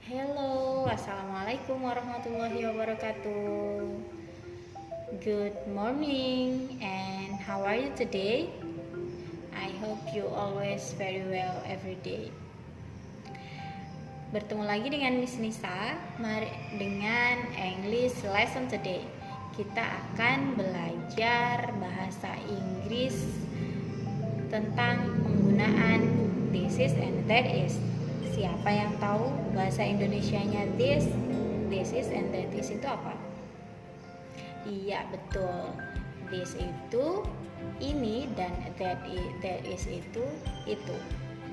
Hello, Assalamualaikum warahmatullahi wabarakatuh. Good morning, and how are you today? I hope you always very well every day. Bertemu lagi dengan Miss Nisa dengan English lesson today. Kita akan belajar bahasa Inggris tentang penggunaan this is and that is. Siapa yang tahu bahasa Indonesianya this is and that is itu apa? Iya, betul. This itu ini dan that is itu.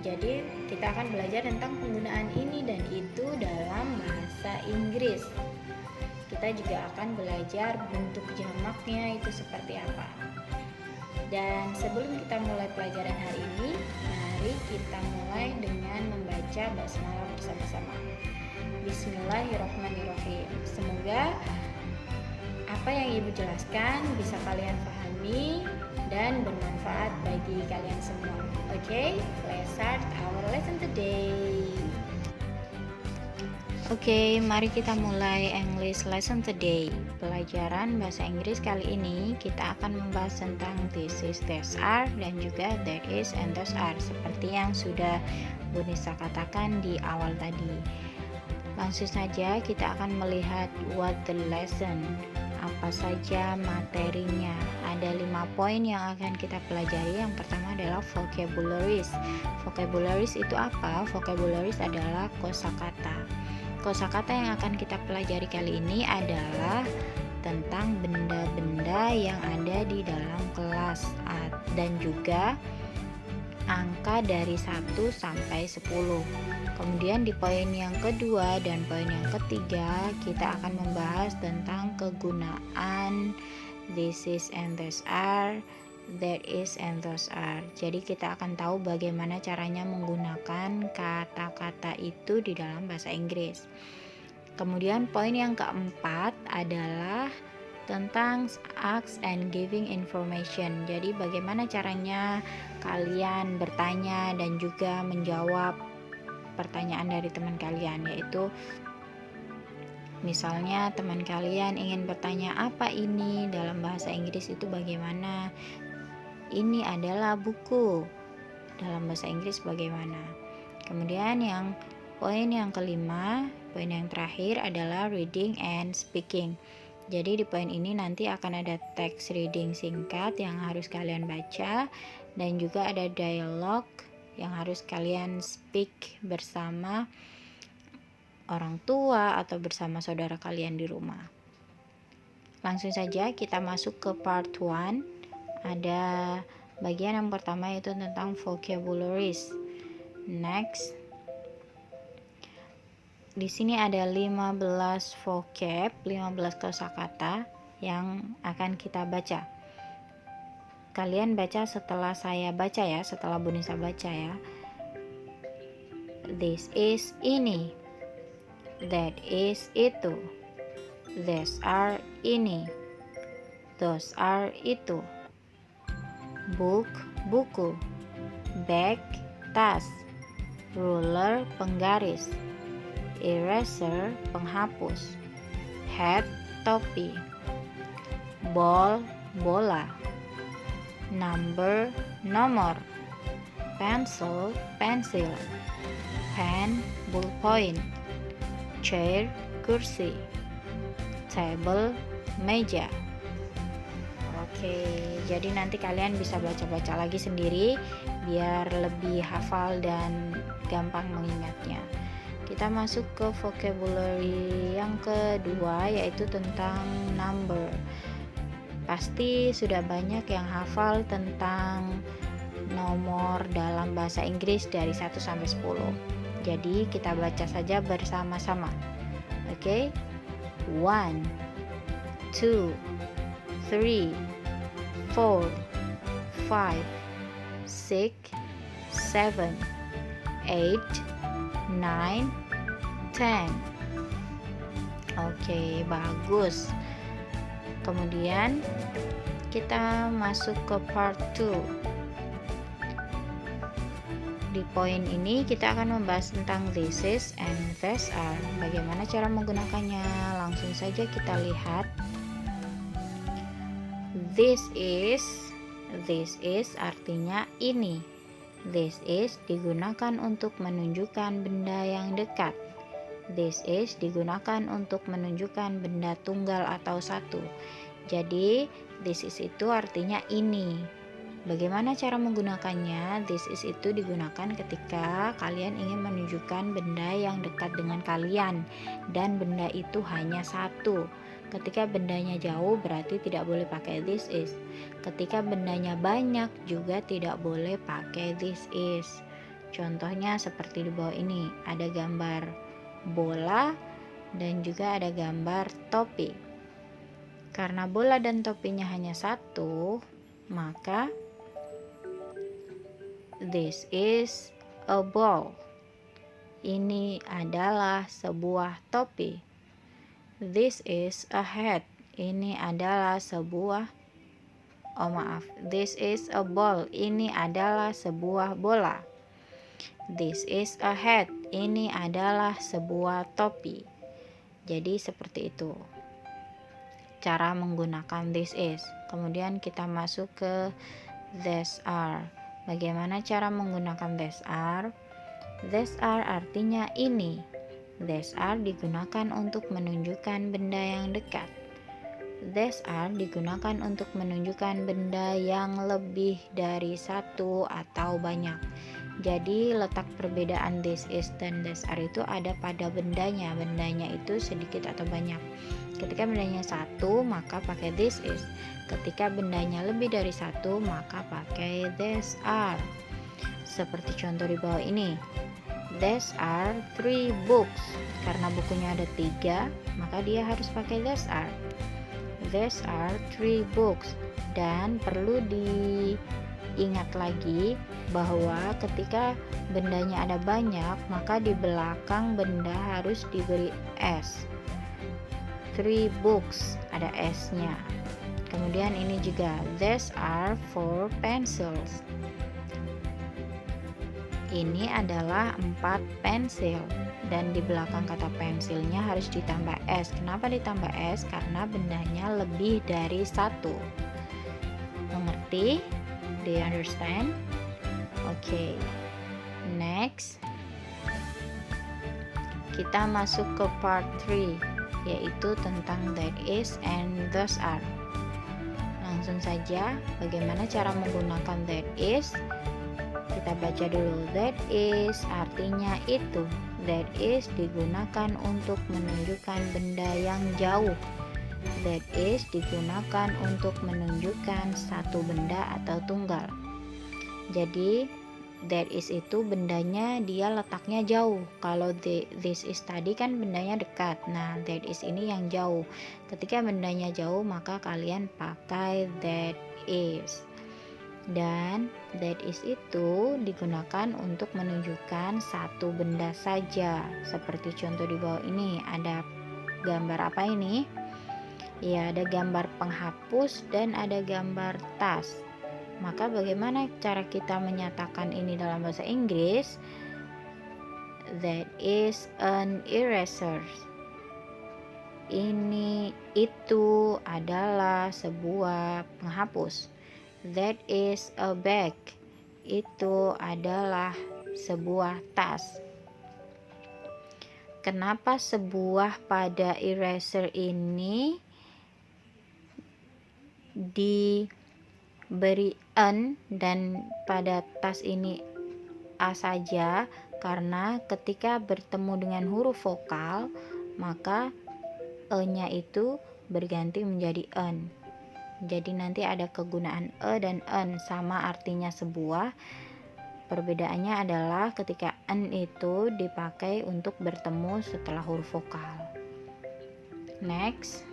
Jadi kita akan belajar tentang penggunaan ini dan itu dalam bahasa Inggris. Kita juga akan belajar bentuk jamaknya itu seperti apa. Dan sebelum kita mulai pelajaran hari ini, mari kita mulai dengan membaca basmalah bersama-sama. Bismillahirrahmanirrahim. Semoga apa yang Ibu jelaskan bisa kalian pahami dan bermanfaat bagi kalian semua. Okay, let's start our lesson today. Oke, mari kita mulai English lesson today. Pelajaran bahasa Inggris kali ini kita akan membahas tentang this is, those are, dan juga there is and those are, seperti yang sudah Bu Nisa katakan di awal tadi. Langsung saja kita akan melihat what the lesson, apa saja materinya. Ada 5 poin yang akan kita pelajari. Yang pertama adalah vocabularies. Vocabularies itu apa? Vocabularies adalah kosakata. Kosakata yang akan kita pelajari kali ini adalah tentang benda-benda yang ada di dalam kelas dan juga angka dari 1 sampai 10. Kemudian di poin yang kedua dan poin yang ketiga kita akan membahas tentang kegunaan this is and those are, there is and those are. Jadi kita akan tahu bagaimana caranya menggunakan kata-kata itu di dalam bahasa Inggris. Kemudian poin yang keempat adalah tentang ask and giving information. Jadi bagaimana caranya kalian bertanya dan juga menjawab pertanyaan dari teman kalian, yaitu misalnya teman kalian ingin bertanya apa ini dalam bahasa Inggris itu bagaimana? Ini adalah buku. Dalam bahasa Inggris bagaimana? Kemudian poin yang kelima, poin yang terakhir adalah reading and speaking. Jadi di poin ini nanti akan ada text reading singkat yang harus kalian baca dan juga ada dialog yang harus kalian speak bersama orang tua atau bersama saudara kalian di rumah. Langsung saja kita masuk ke part 1. Ada bagian yang pertama yaitu tentang vocabularies. Next, di sini ada 15 vocab, 15 kosakata yang akan kita baca. Kalian baca setelah saya baca ya, setelah Bu Nisa baca ya. This is ini, that is itu, these are ini, those are itu, book buku, bag tas, ruler penggaris, eraser penghapus, hat topi, ball bola, number nomor, pencil pensil, pen ballpoint, chair kursi, table meja. Oke, jadi nanti kalian bisa baca-baca lagi sendiri biar lebih hafal dan gampang mengingatnya. Kita masuk ke vocabulary yang kedua yaitu tentang number. Pasti sudah banyak yang hafal tentang nomor dalam bahasa Inggris dari 1 sampai 10. Jadi kita baca saja bersama-sama. Oke? 1 2 3 4 5 6 7 8 9 10. Oke, bagus. Kemudian kita masuk ke part 2. Di poin ini kita akan membahas tentang this is and these are. Bagaimana cara menggunakannya? Langsung saja kita lihat. This is artinya ini. This is digunakan untuk menunjukkan benda yang dekat. This is digunakan untuk menunjukkan benda tunggal atau satu. Jadi this is itu artinya ini. Bagaimana cara menggunakannya? This is itu digunakan ketika kalian ingin menunjukkan benda yang dekat dengan kalian dan benda itu hanya satu. Ketika bendanya jauh berarti tidak boleh pakai this is. Ketika bendanya banyak juga tidak boleh pakai this is. Contohnya seperti di bawah ini, ada gambar bola dan juga ada gambar topi. Karena bola dan topinya hanya satu, maka this is a ball. Ini adalah sebuah topi. This is a hat. Ini adalah sebuah This is a ball. Ini adalah sebuah bola. This is a hat. Ini adalah sebuah topi. Jadi seperti itu cara menggunakan this is. Kemudian kita masuk ke these are. Bagaimana cara menggunakan these are? These are artinya ini. These are digunakan untuk menunjukkan benda yang dekat. These are digunakan untuk menunjukkan benda yang lebih dari satu atau banyak. Jadi letak perbedaan this is dan these are itu ada pada bendanya. Bendanya itu sedikit atau banyak. Ketika bendanya satu maka pakai this is. Ketika bendanya lebih dari satu maka pakai these are. Seperti contoh di bawah ini. These are 3 books. Karena bukunya ada 3 maka dia harus pakai these are. These are 3 books. Dan perlu diingat lagi bahwa ketika bendanya ada banyak maka di belakang benda harus diberi s. 3 books ada s-nya. Kemudian ini juga these are 4 pencils. Ini adalah 4 pensil dan di belakang kata pensilnya harus ditambah s. Kenapa ditambah s? Karena bendanya lebih dari satu. Mengerti? Do you understand? Oke. Next. Kita masuk ke part 3 yaitu tentang that is and those are. Langsung saja bagaimana cara menggunakan that is. Kita baca dulu. That is artinya itu. That is digunakan untuk menunjukkan benda yang jauh. That is digunakan untuk menunjukkan satu benda atau tunggal. Jadi that is itu bendanya dia letaknya jauh. Kalau this is tadi kan bendanya dekat. Nah that is ini yang jauh. Ketika bendanya jauh maka kalian pakai that is. Dan that is itu digunakan untuk menunjukkan satu benda saja. Seperti contoh di bawah ini ada gambar apa ini? Ya, ada gambar penghapus dan ada gambar tas. Maka bagaimana cara kita menyatakan ini dalam bahasa Inggris? That is an eraser. Itu adalah sebuah penghapus. That is a bag. Itu adalah sebuah tas. Kenapa sebuah pada eraser ini diberi an dan pada tas ini a saja? Karena ketika bertemu dengan huruf vokal maka e-nya itu berganti menjadi an. Jadi nanti ada kegunaan e dan en sama artinya sebuah. Perbedaannya adalah ketika en itu dipakai untuk bertemu setelah huruf vokal. Next.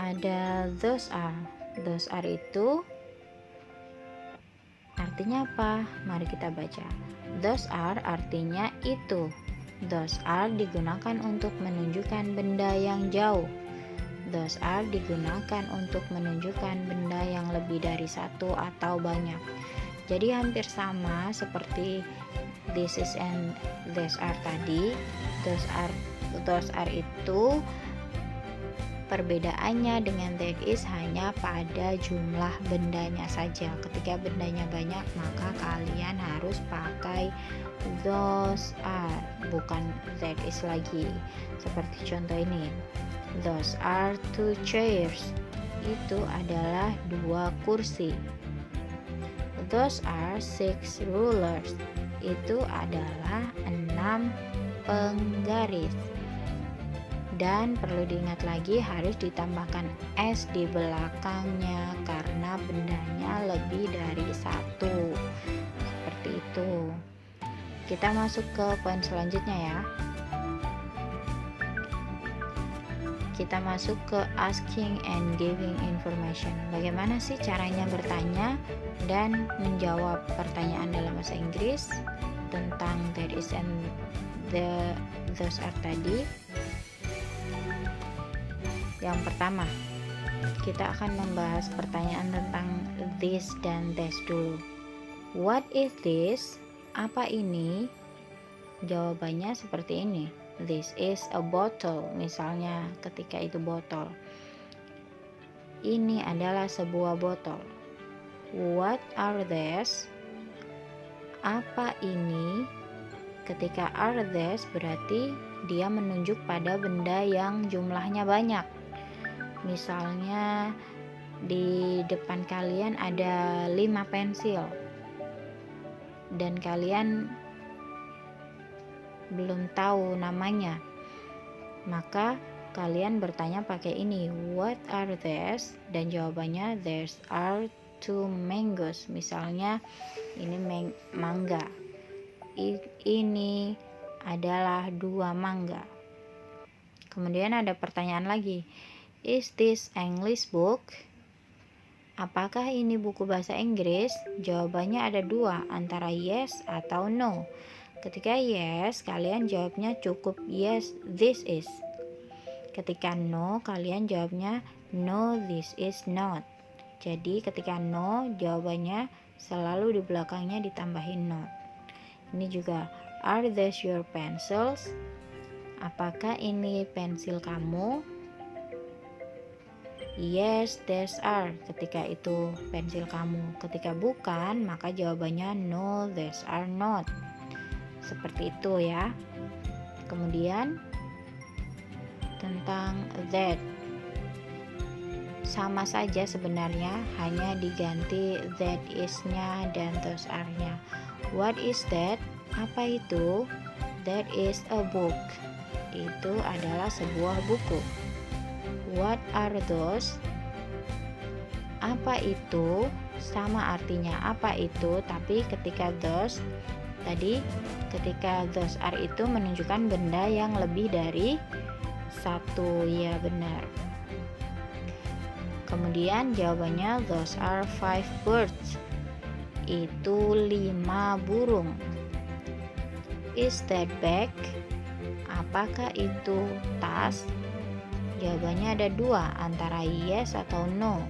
Ada those are. Those are itu artinya apa? Mari kita baca. Those are artinya itu. Those are digunakan untuk menunjukkan benda yang jauh. Those are digunakan untuk menunjukkan benda yang lebih dari satu atau banyak. Jadi hampir sama seperti this is and those are tadi. Those are itu perbedaannya dengan that is hanya pada jumlah bendanya saja. Ketika bendanya banyak, maka kalian harus pakai those are, bukan that is lagi. Seperti contoh ini, those are 2 chairs. Itu adalah 2 kursi. Those are 6 rulers. Itu adalah 6 penggaris. Dan perlu diingat lagi harus ditambahkan S di belakangnya karena bendanya lebih dari 1. Seperti itu. Kita masuk ke poin selanjutnya ya. Kita masuk ke asking and giving information. Bagaimana sih caranya bertanya dan menjawab pertanyaan dalam bahasa Inggris tentang there is and those are tadi? Yang pertama, kita akan membahas pertanyaan tentang this dan that dulu. What is this? Apa ini? Jawabannya seperti ini. This is a bottle. Misalnya ketika itu botol. Ini adalah sebuah botol. What are these? Apa ini? Ketika are these berarti dia menunjuk pada benda yang jumlahnya banyak. Misalnya di depan kalian ada 5 pensil dan kalian belum tahu namanya, maka kalian bertanya pakai ini, what are these? Dan jawabannya there are 2 mangoes. Misalnya ini mangga, ini adalah 2 mangga. Kemudian ada pertanyaan lagi, is this English book? Apakah ini buku bahasa Inggris? Jawabannya ada 2, antara yes atau no. Ketika yes, kalian jawabnya cukup yes, this is. Ketika no, kalian jawabnya no, this is not. Jadi ketika no, jawabannya selalu di belakangnya ditambahin not. Ini juga, are these your pencils? Apakah ini pensil kamu? Yes, these are. Ketika itu pensil kamu. Ketika bukan, maka jawabannya no, these are not. Seperti itu ya. Kemudian tentang that, sama saja sebenarnya, hanya diganti that is-nya dan those are-nya. What is that? Apa itu? That is a book. Itu adalah sebuah buku. What are those? Apa itu? Sama artinya apa itu, tapi ketika those tadi, ketika those are itu menunjukkan benda yang lebih dari 1, ya benar. Kemudian jawabannya those are 5 birds. Itu 5 burung. Is that bag? Apakah itu tas? Jawabannya ada 2, antara yes atau no.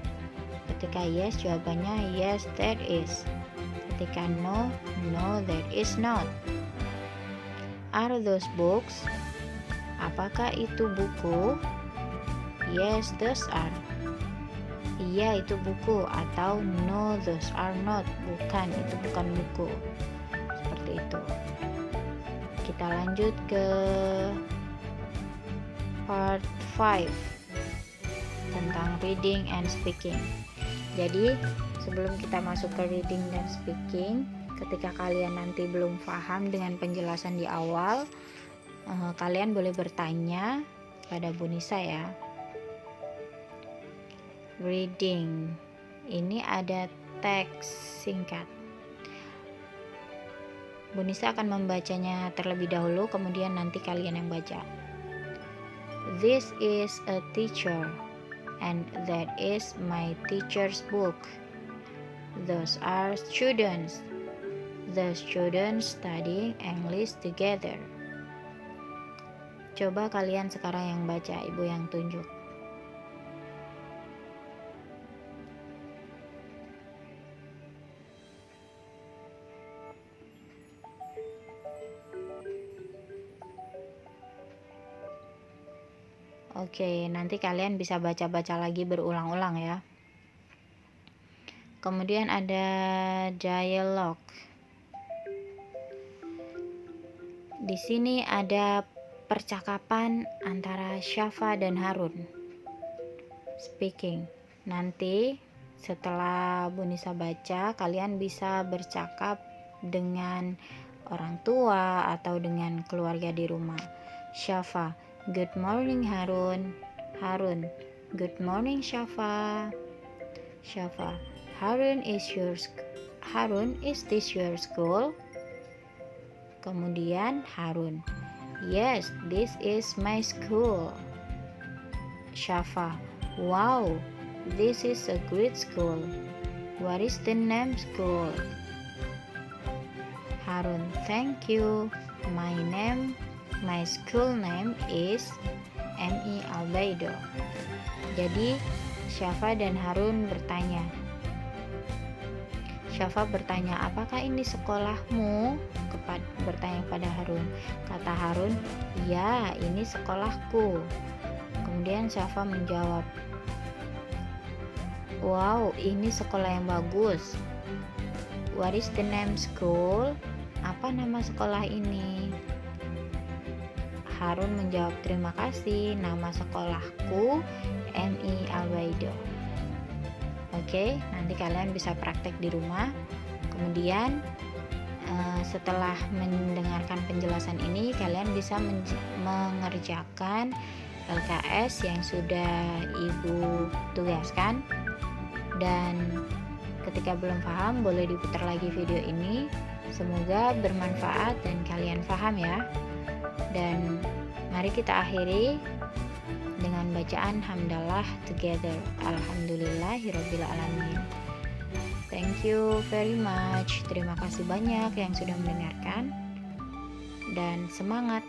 Ketika yes, jawabannya yes, that is. Ketika no, no, that is not. Are those books? Apakah itu buku? Yes, those are. Iya, itu buku. Atau no, those are not. Bukan, itu bukan buku. Seperti itu. Kita lanjut ke part 5 tentang reading and speaking. Jadi sebelum kita masuk ke reading dan speaking, ketika kalian nanti belum paham dengan penjelasan di awal, kalian boleh bertanya pada Bu Nisa ya. Reading, ini ada teks singkat. Bu Nisa akan membacanya terlebih dahulu, kemudian nanti kalian yang baca. This is a teacher, and that is my teacher's book. Those are students. The students studying English together. Coba kalian sekarang yang baca, Ibu yang tunjuk. Oke, nanti kalian bisa baca-baca lagi berulang-ulang ya. Kemudian ada dialog. Di sini ada percakapan antara Syafa dan Harun. Speaking. Nanti setelah Bu Nisa baca, kalian bisa bercakap dengan orang tua atau dengan keluarga di rumah. Syafa, good morning Harun. Harun, good morning Syafa. Syafa, Harun, is this your school? Kemudian Harun, yes, this is my school. Syafa, wow, this is a great school. What is the name school? Harun, thank you. My school name is MI Albaido. Jadi Syafa dan Harun bertanya. Syafa bertanya, apakah ini sekolahmu? Bertanya pada Harun. Kata Harun, ya, ini sekolahku. Kemudian Syafa menjawab, wow, ini sekolah yang bagus. What is the name school? Apa nama sekolah ini? Harun menjawab, terima kasih, nama sekolahku MI Albaido. Oke, nanti kalian bisa praktek di rumah. Kemudian setelah mendengarkan penjelasan ini, kalian bisa mengerjakan LKS yang sudah Ibu tugaskan. Dan ketika belum paham, boleh diputar lagi video ini. Semoga bermanfaat dan kalian paham ya. Dan mari kita akhiri dengan bacaan hamdalah together. Alhamdulillahirabbil alamin. Thank you very much. Terima kasih banyak yang sudah mendengarkan. Dan semangat.